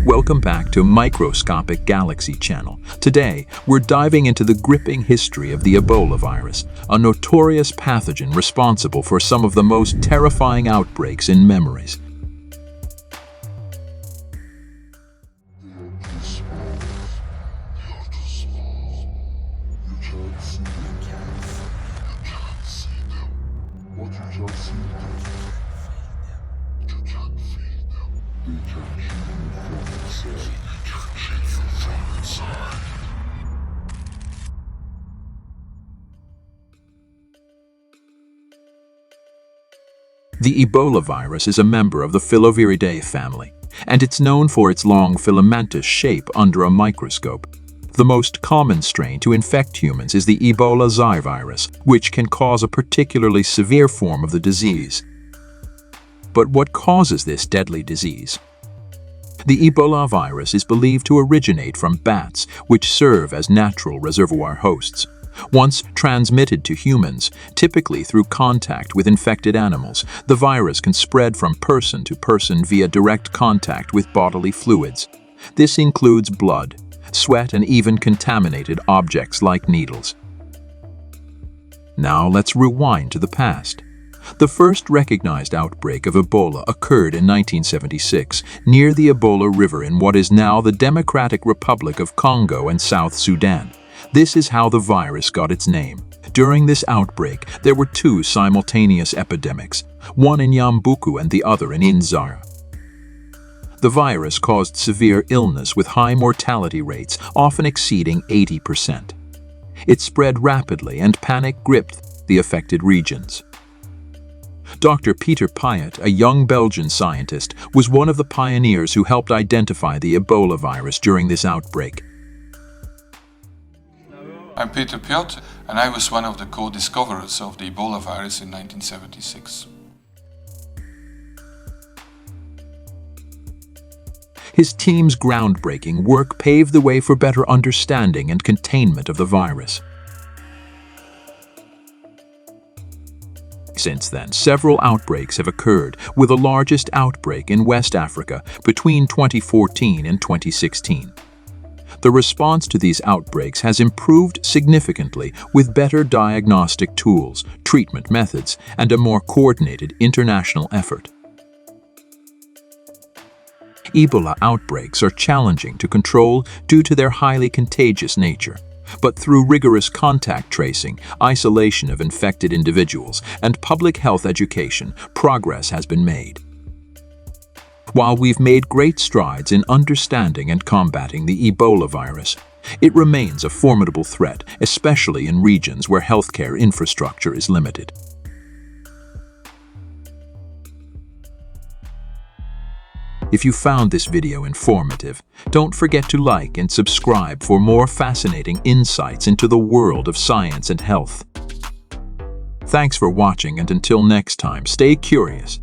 Welcome back to Microscopic Galaxy Channel. Today, we're diving into the gripping history of the Ebola virus, a notorious pathogen responsible for some of the most terrifying outbreaks in memories. The Ebola virus is a member of the Fowleridae family, and it's known for its long filamentous shape under a microscope. The most common strain to infect humans is the Ebola virus, which can cause a particularly severe form of the disease. But what causes this deadly disease? The Ebola virus is believed to originate from bats, which serve as natural reservoir hosts. Once transmitted to humans, typically through contact with infected animals, the virus can spread from person to person via direct contact with bodily fluids. This includes blood, sweat, and even contaminated objects like needles. Now let's rewind to the past. The first recognized outbreak of Ebola occurred in 1976 near the Ebola River in what is now the Democratic Republic of Congo and South Sudan. This is how the virus got its name. During this outbreak, there were two simultaneous epidemics, one in Yambuku and the other in Inzara. The virus caused severe illness with high mortality rates, often exceeding 80%. It spread rapidly and panic gripped the affected regions. Dr. Peter Payet, a young Belgian scientist, was one of the pioneers who helped identify the Ebola virus during this outbreak. I'm Peter Payet, and I was one of the co-discoverers of the Ebola virus in 1976. His team's groundbreaking work paved the way for better understanding and containment of the virus. Since then, several outbreaks have occurred, with the largest outbreak in West Africa between 2014 and 2016. The response to these outbreaks has improved significantly with better diagnostic tools, treatment methods, and a more coordinated international effort. Ebola outbreaks are challenging to control due to their highly contagious nature, but through rigorous contact tracing, isolation of infected individuals, and public health education, progress has been made. While we've made great strides in understanding and combating the Ebola virus, it remains a formidable threat, especially in regions where healthcare infrastructure is limited. If you found this video informative, don't forget to like and subscribe for more fascinating insights into the world of science and health. Thanks for watching, and until next time, stay curious,